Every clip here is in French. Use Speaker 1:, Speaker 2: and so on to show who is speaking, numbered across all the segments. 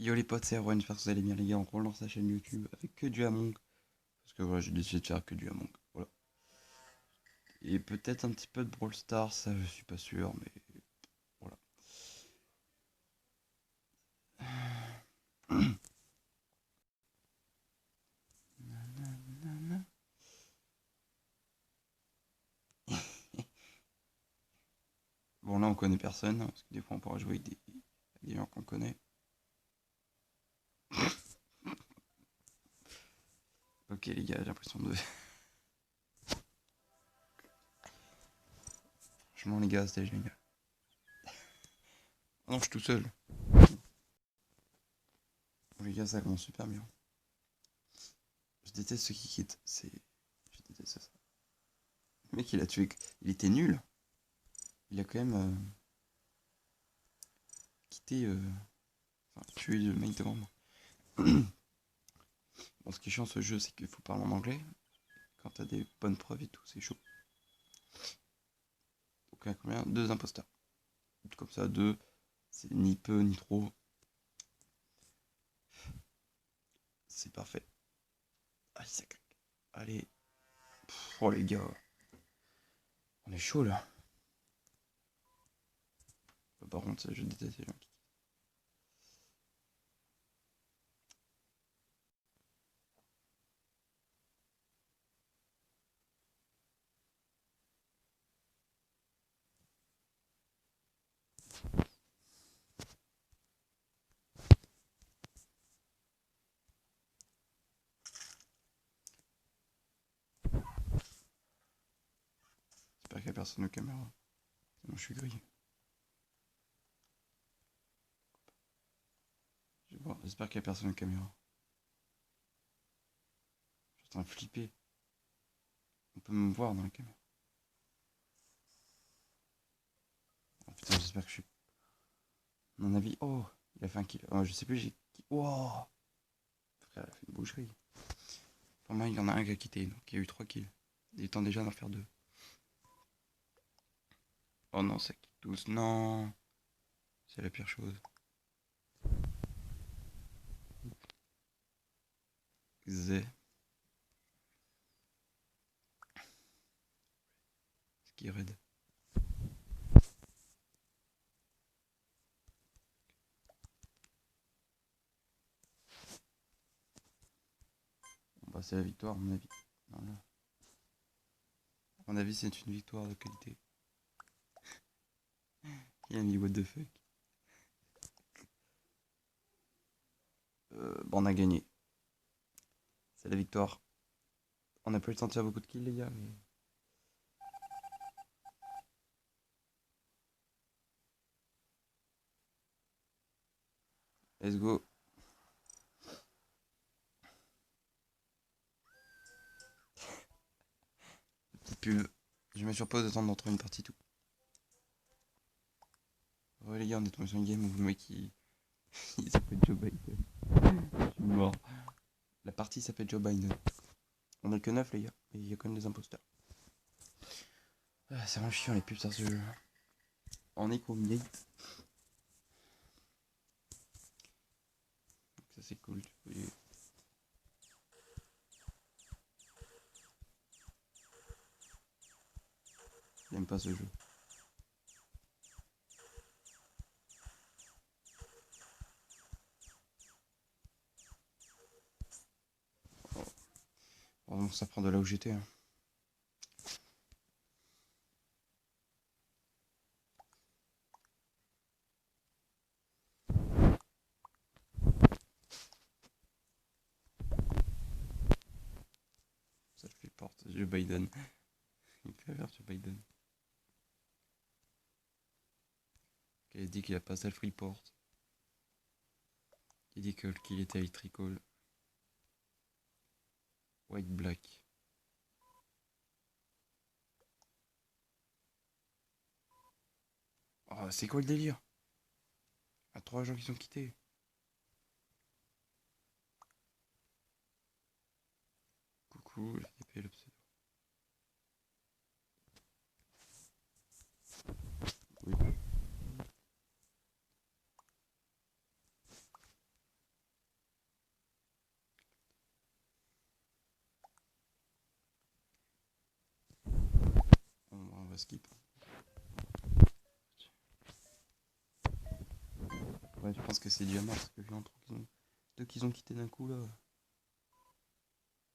Speaker 1: Yo les potes, c'est Erwan, j'espère que vous allez bien les gars, on relance la chaîne YouTube avec que du Among. Parce que voilà, j'ai décidé de faire que du Among. Voilà. Et peut-être un petit peu de Brawl Stars, ça je suis pas sûr, mais voilà. Bon là on connaît personne, hein, parce que des fois on pourra jouer avec des gens qu'on connaît. Ok les gars, j'ai l'impression de... Franchement les gars, c'était génial. Non, je suis tout seul. Bon, les gars, ça commence super bien. Je déteste ceux qui quittent, c'est... Je déteste ça. Le mec il a tué... Il était nul. Il a quand même quitté... Enfin, tué le mec devant moi. Bon, ce qui est chiant ce jeu, c'est qu'il faut parler en anglais. Quand t'as des bonnes preuves et tout, c'est chaud. Donc, il y a combien? Deux imposteurs. Comme ça, deux, c'est ni peu ni trop. C'est parfait. Allez, ça claque. Allez. Oh, les gars. On est chaud là. Par contre, ça, je déteste les gens qui. J'espère qu'il y a personne aux caméras. Sinon, je suis grillé. J'espère qu'il y a personne aux caméras. Je suis en train de flipper. On peut me voir dans la caméra. Oh putain, j'espère que je suis. À mon avis. Oh, il a fait un kill. Oh, je sais plus, j'ai. Oh, frère, il a fait une boucherie. Pour moi, il y en a un qui a quitté, donc il y a eu 3 kills. Il est temps déjà d'en faire deux. Oh non, ça quitte tous. Non, c'est la pire chose. Zé. Ce qui est raide. Bon, bah, c'est la victoire, à mon avis. Voilà. À mon avis, c'est une victoire de qualité. Il a mis what the fuck. Bon, on a gagné. C'est la victoire. On a pas eu le temps de faire beaucoup de kills, les gars, mais. Let's go. Petite pub. Je mets sur pause de temps d'entrer une partie tout. Ouais, les gars, on est tombé sur une game où le mec il s'appelle Joe Biden. Je suis mort. La partie s'appelle Joe Biden. On a que 9 les gars. Et il y a quand même des imposteurs. Ah, c'est vraiment chiant les pubs sur ce jeu. En écho gate. Ça c'est cool. J'aime pas ce jeu. Heureusement que ça prend de là où j'étais. Hein. Ça le fait porte. Joe Biden. Il me fait rire Joe Biden. Il dit qu'il a pas self-report. Il dit que qu'il était électrical. White black. Oh, c'est quoi le délire? Ah, 3 gens qui sont quittés. Coucou, la DP, le pseudo. Oui. skip. Ouais, je pense que c'est déjà mort parce que j'ai un truc deux qu'ils ont quitté d'un coup là.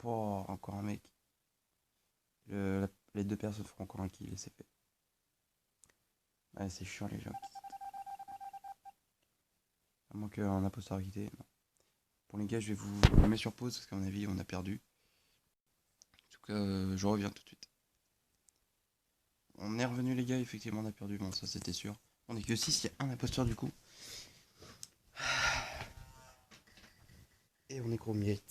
Speaker 1: Oh, encore un mec. Les deux personnes feront encore un kill et c'est fait. Ouais, c'est chiant les gens qui quittent. À moins qu'un imposteur quitté. Non. Bon les gars, je vais vous mettre sur pause parce qu'à mon avis on a perdu. En tout cas, je reviens tout de suite. On est revenu les gars, effectivement on a perdu, bon ça c'était sûr. On est que 6, il y a un imposteur du coup. Et on est chromiate.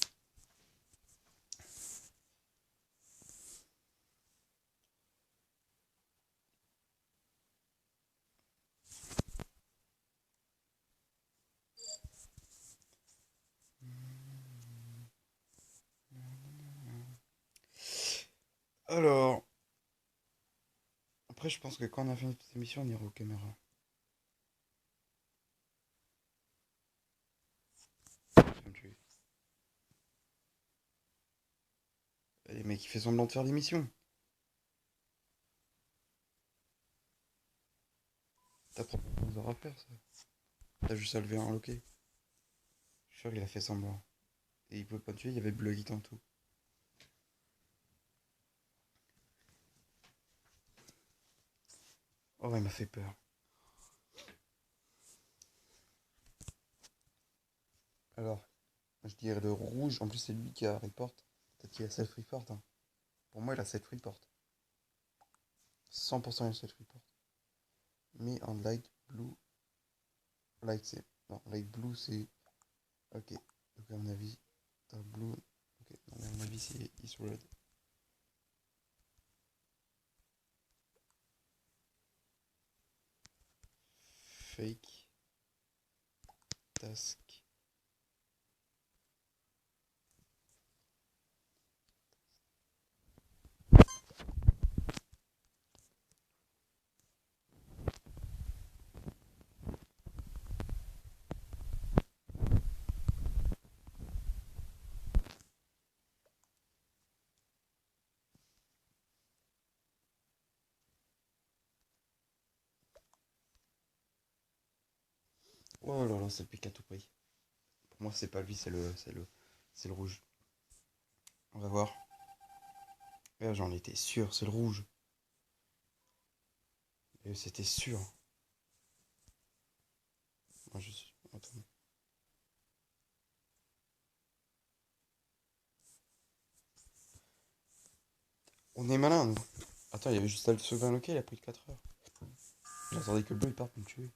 Speaker 1: Alors, après je pense que quand on a fini cette émission, on ira aux caméras. Je vais me tuer. Les mecs, il fait semblant de faire l'émission. T'apprends aux rappeurs ça. T'as juste à lever un loquet. Je suis sûr qu'il a fait semblant. Et il pouvait pas tuer, il y avait Bleu en tout. Oh ouais, il m'a fait peur. Alors, je dirais le rouge, en plus c'est lui qui a report. Peut-être qu'il a self-report. Hein. Pour moi, il a self-report. 100% il a self-report. Mais en light blue. Light c'est. Non, light blue c'est. Ok. Donc à mon avis. Dark blue. Ok. Non, mais à mon avis c'est is red. Fake. Task. Oh là là, c'est le pic à tout prix. Pour moi, c'est pas lui, c'est le rouge. On va voir. Là, j'en étais sûr, c'est le rouge. Et c'était sûr. Moi, je suis. Attends. On est malin, nous. Attends, il y avait juste à le sauver un loquet, il a pris 4 heures. J'attendais que le bleu il parte pour me tuer.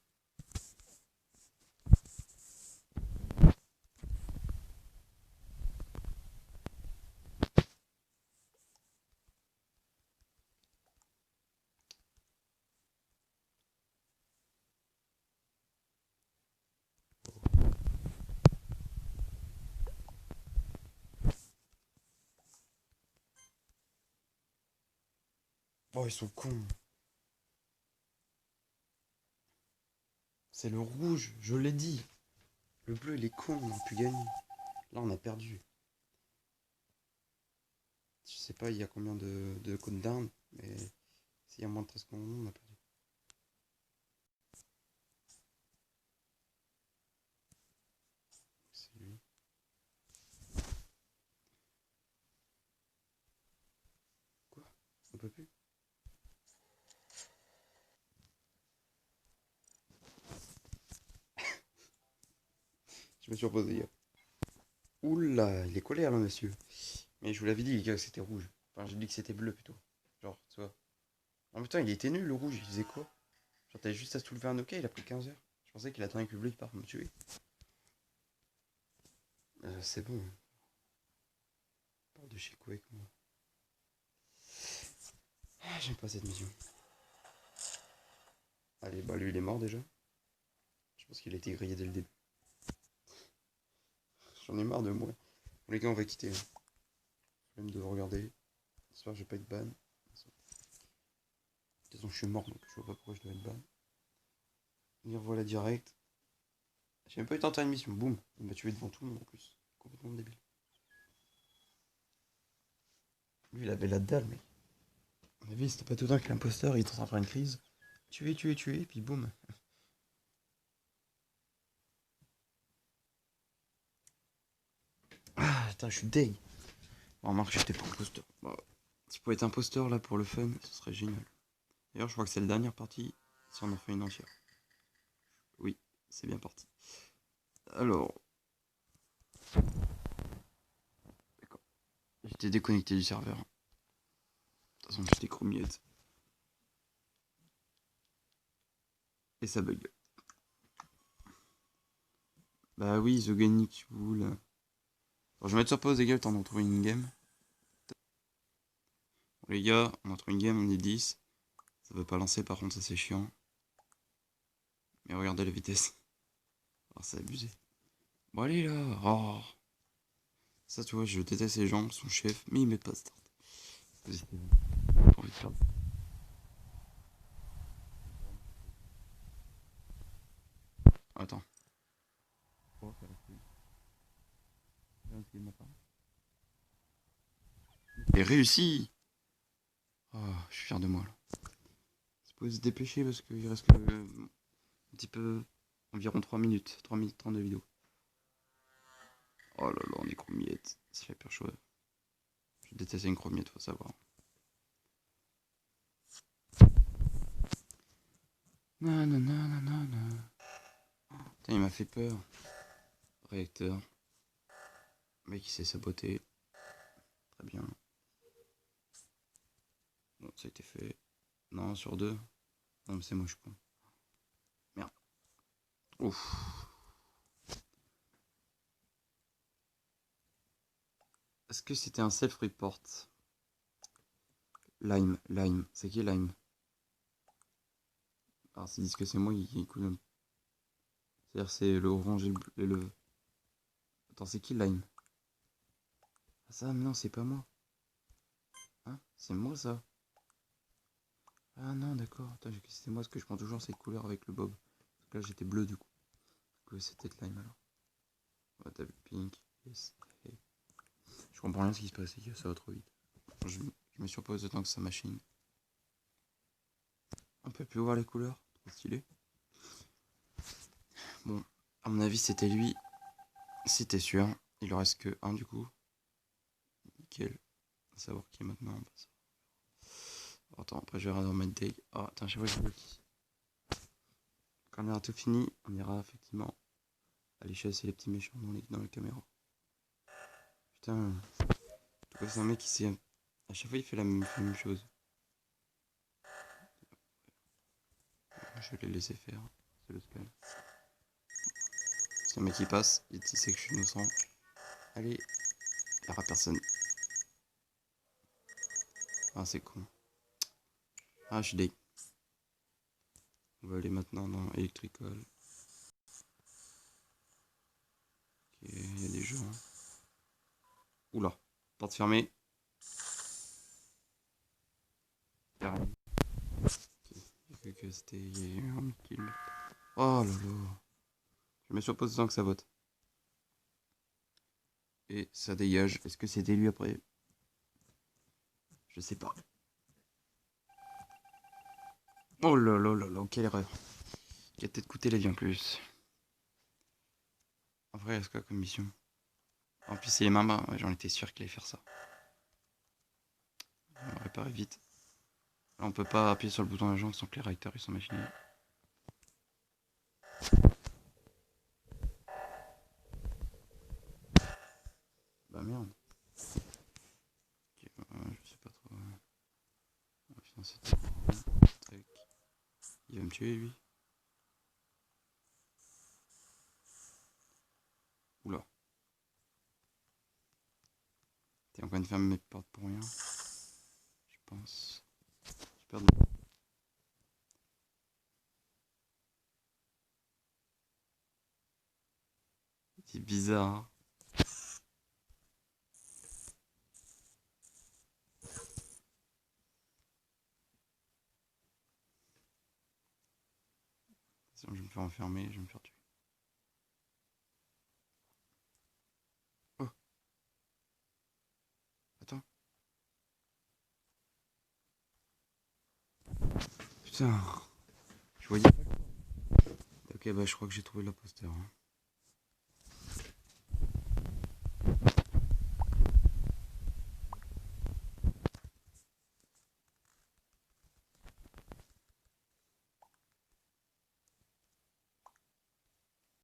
Speaker 1: Oh, ils sont cons. C'est le rouge, je l'ai dit. Le bleu, il est con, on a pu gagner. Là, on a perdu. Je sais pas, il y a combien de countdown, mais s'il y a moins de 13 secondes, on a perdu. C'est lui. Quoi? On peut plus? Je me suis reposé hier. Oula, il est colère là, monsieur. Mais je vous l'avais dit, les gars, que c'était rouge. Enfin, j'ai dit que c'était bleu plutôt. Genre, tu vois. En même temps, il était nul le rouge, il faisait quoi? Genre, t'avais juste à soulever un ok, il a pris 15 heures. Je pensais qu'il attendait que le bleu il parte me tuer. C'est bon. On parle de chez Quake, moi. Ah, j'aime pas cette mission. Allez, bah lui il est mort déjà. Je pense qu'il a été grillé dès le début. J'en ai marre de moi. Bon, les gars, on va quitter. Hein. Même de regarder. J'espère que je vais pas être ban. De toute façon, je suis mort donc je vois pas pourquoi je dois être ban. Venir voilà direct. J'ai même pas eu tenté une mission. Boum. Il m'a tué devant tout le monde en plus. Complètement débile. Lui, il avait la dalle, mec. À mon avis, c'était pas tout le temps que l'imposteur, il est en train de faire une crise. Tuer, tuer, tuer, puis boum. Ah, putain, je suis deg. Bon, remarque, j'étais pas imposteur. Bah, si je pouvais être imposteur là pour le fun, ce serait génial. D'ailleurs, je crois que c'est la dernière partie, si on en fait une entière. Oui, c'est bien parti. Alors, d'accord. J'étais déconnecté du serveur. De toute façon, j'étais chromiette. Et ça bug. Bah oui, The Genic Wool. Alors, je vais mettre sur pause, les gars, le temps de retrouver une game. Bon, les gars, on a trouvé une game, on est 10. Ça veut pas lancer, par contre, ça c'est chiant. Mais regardez la vitesse. Oh, c'est abusé. Bon, allez là. Oh. Ça, tu vois, je déteste les gens, son chef, mais ils mettent pas start. Vas-y. J'ai envie de faire. Attends. Oh, ça reste. Et réussi. Oh, je suis fier de moi là. Il faut se dépêcher parce qu'il reste que un petit peu, environ 3 minutes, 3 minutes 30 de vidéo. Oh là là, on est chromiette, ça fait peur chaud. Je déteste une chromiette, faut savoir. Nanana. Putain, il m'a fait peur. Réacteur. Le mec, il s'est saboté. Très bien. Bon, ça a été fait. Non, sur deux. Non, mais c'est moi, je suis con. Merde. Ouf. Est-ce que c'était un self-report? Lime, Lime. C'est qui Lime? Alors, s'ils disent que c'est moi, il coule. C'est-à-dire, c'est le orange et le. Attends, c'est qui Lime? Ah, ça, mais non, c'est pas moi. Hein? C'est moi, ça. Ah non, d'accord. Attends, j'ai cru que c'était moi, parce que je prends toujours cette couleur avec le bob. Parce que là, j'étais bleu, du coup. Donc, c'était Lime, alors. On va taper pink. Yes. Hey. Je comprends rien ce qui se passe, ça va trop vite. Je me surpose autant que sa machine. On peut plus voir les couleurs. Trop stylé. Bon, à mon avis, c'était lui. C'était sûr. Il en reste que un, du coup. Nickel. À savoir qui est maintenant. Attends, après, je vais remettre Day. Oh, attends, je sais pas que je bloque. Quand on aura tout fini, on ira effectivement aller chasser les petits méchants dans les caméras. Putain. C'est un mec qui sait. À chaque fois, il fait la même chose. Je vais les laisser faire. C'est le scan. C'est un mec qui passe, il sait que je suis innocent. Allez, il n'y aura personne. Ah, c'est con. Ah, je suis deg. On va aller maintenant dans Electrical. Ok, il y a des gens. Oula, porte fermée. Carrément. J'ai cru que c'était. Il y a eu un kill. Oh là là. Je me suis posé tant que ça vote. Et ça dégage. Est-ce que c'était lui après? Je sais pas. Oh là là là là, quelle erreur. Qui a peut-être coûté la vie en plus. En vrai, est-ce quoi comme mission? En plus, c'est les mains bas. Ouais, j'en étais sûr qu'il allait faire ça. On va réparer vite. Là, on peut pas appuyer sur le bouton d'agent sans que les réacteurs ils sont machinés. Bah merde. Ok, je sais pas trop. On va financer tout. Tac. Il va me tuer lui. Oula. T'es en train de fermer mes portes pour rien. Je pense. J'ai peur de... C'est bizarre. Hein. Sinon, je vais me faire enfermer, je vais me faire tuer. Oh, attends. Putain. Je voyais pas. Ok, bah je crois que j'ai trouvé l'imposteur. Hein.